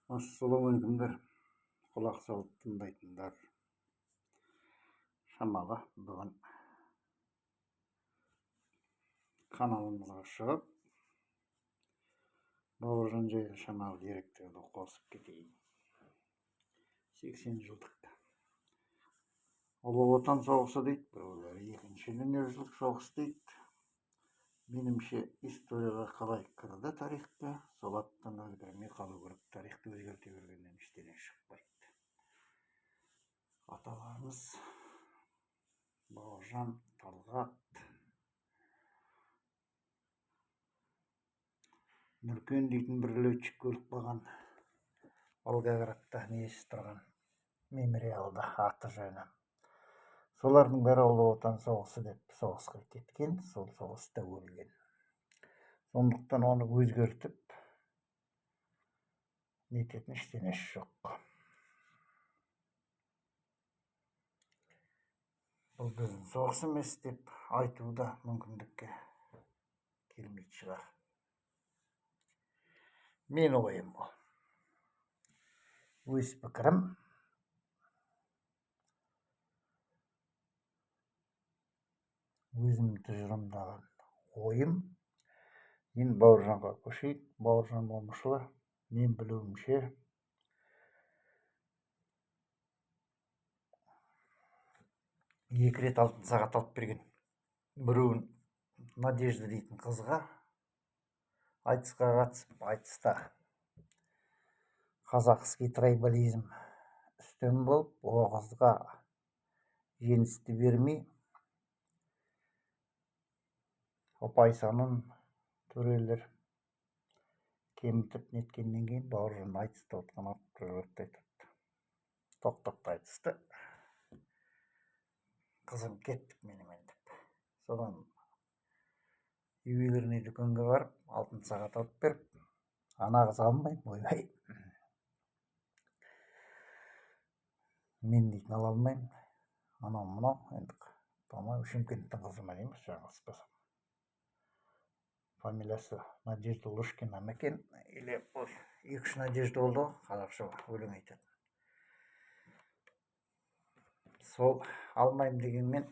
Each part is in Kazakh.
Ассалаумағалейкумдар, құлақ салып тыңдайтындар. Шамалы бүгін каналымызға шығып, бауыржан жайлы шамалы деректерді қосып кетейін. 80 жылдық ұлы отан соғысы дейді, біреулер екінші дүниежүзілік соғыс дейді. Менімше историяға қалай кірді тарихқа, сол аттан өзгермей қалу керек. Тарихты өзгерте бергеннен ештеңе шықпайды. Аталарымыз Бауыржан, Талғат, Нұркен дейтін бір летчик өліп қалған. Волгоградта несі тұрған мемориалда аты жөні. Солардың бәрі ұлы отан соғысы деп соғысқа кеткен, сол соғыста өлген. Сондықтан оны өзгертіп нететін ештеңесі жоқ. Бұл біздің соғыс емес деп айтуда мүмкіндікке келмейді шығар. Мен ойым бұл. Өз пікірім. Өзім тұжырымдаған ойым. Енді Бауыржанға көшейік. Бауыржан Момышұлы, мен білуімше, екі рет алтын сағат алып берген. Біреуін Надежда дейтін қызға айтысқа қатысып, айтыста қазақский трайбализм үстем болып, о қызға жеңісті бермей, ұпай санын төрелер кемітіп неткеннен кейін Бауыржан айтысты отқан атып айтады. Тоқтатты айтысты. Қызым кеттік менімен деп. Содан ювелирный дүкенге барып, алтын сағат алып беріп, ана қыз алмаймын, ойбай. Мен дейтін ала алмаймын. Анау мынау, енді по-моему Шымкенттің қызы ма дейміз, жаңылыспасам. Фамилиясы Надежда Лушкина ма екен, или екі-үш Надежда болды, қазақша өлең айтады. Сол алмайым дегенмен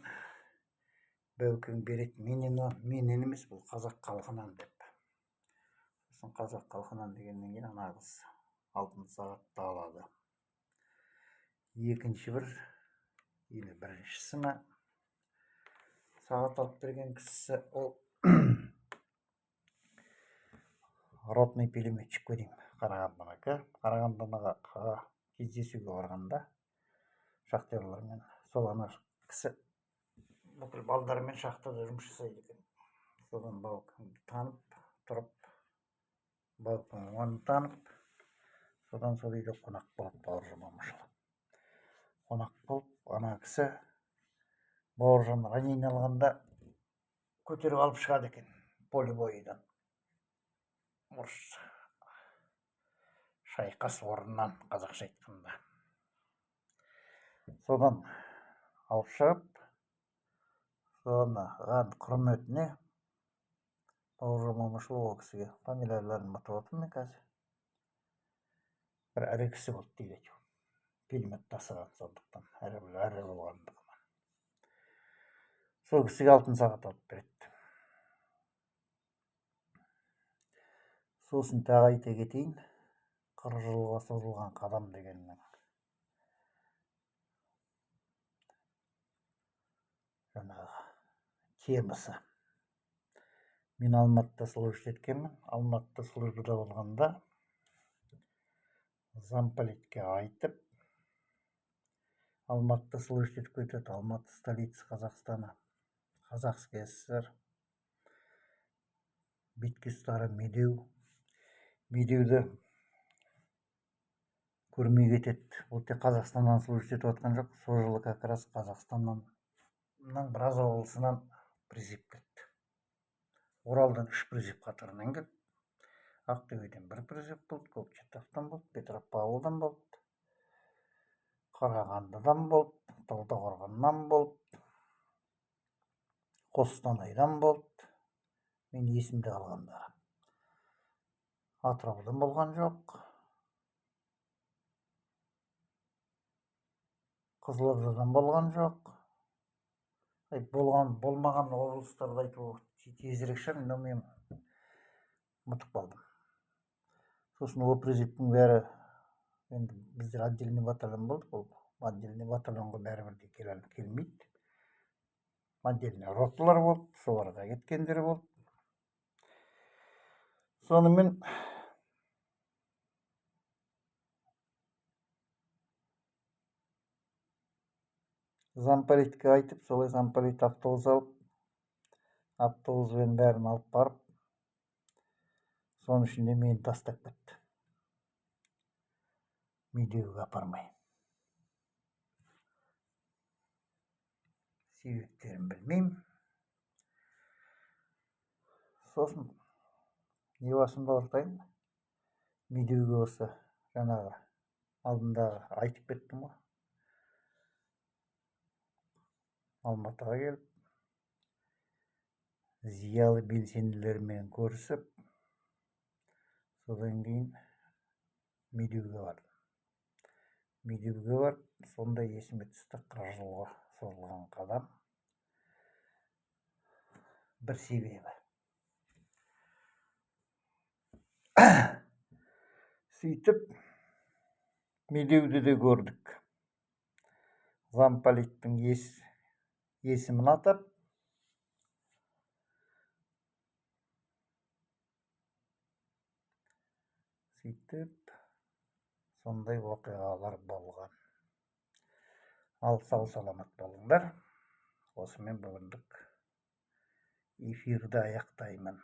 бәукең береді, менен емес, бұл қазақ халқынан деп. Сосын қазақ халқынан дегеннен кейін ана қыз алтын сағатты алады. Екінші бір, или біріншісі ме, сағат алып берген кісісі ол ротный пулеметчик деймін, Қарағандынікі. Қарағандыға кездесуге барғанда шахтерлармен, сол ана кісі бүкіл балдармен шахтада жұмыс жасайды екен. Содан баукеңді танып тұрып, баукең оны танып, содан сол үйде қонақ болып Бауыржан Момышұлы. Қонақ болып, ана кісі Бауыржан ранение алғанда көтеріп алып шығады екен поле бойыдан. Шайқас орнынан, қазақша айтқанда. Содан алып шығып, соған құрметіне Бауыржан Момышұлы ол кісіге фамилияларын ұмытып отырмын мен қазір. Бір ірі кісі болды дейді. Пулемет тасыған, сондықтан ірі болғандығынан. Сол кісіге алтын сағат алып береді. Сосын тағы айта кетейін, 40 жылға созылған қадам дегеннің жаңағы темасы. Мен Алматыда служба еткенмін. Алматыда службада болғанда замполитке айтып, Алматыда служба етіп кетеді. Алматы столица Қазақстана, Казахский СССР. Бетке ұстары медеу. Медеуді көрмей кетеді. Бұл тек Қазақстаннан служба етіп отқан жоқ. Сол жылы как раз Қазақстаннан біраз облысынан призыв кетті. Оралдан 3 призыв қатарынан келді. Ақтөбеден 1 призыв болды, Көкшетаудан болды, Петропавлдан болды, Қарағандыдан болды, Талдықорғаннан болды, Қостанайдан болды. Мен есімде қалғандары. Атыраудан болған жоқ. Қызылордадан болған жоқ. Болмаған облыстарды айту тезірек шығар, но мен ұмытып қалдым. Сосын опризиктің бәрі, енді біздер отдельный батальон болдық, ол отдельный батальонға бәрібір келмейді. Отдельный роталар болды, соларға кеткендер болды. Сонымен замполитке айтып, солай замполит автобус алып, автобуспен бәрін алып барып, соның ішінде мені тастап кетті. Медеуге апармай. Себептерін білмеймін. Сосын не басымда ортайын, Медеуге осы жаңағы алдында айтып кеттім ғой. Алматыға келіп, зиялы белсенділермен көрісіп, содан кейін Медеуге бардым. Медеуге барып, сондай есіме түсті 40 жылға созылған қадам. Бір себебі. Сөйтіп, Медеуді де көрдік. Замполиттің есімін атап, сөйтіп, сондай оқиғалар болған. Ал сау саламат болыңдар. Осымен бүгіндік эфирді аяқтаймын.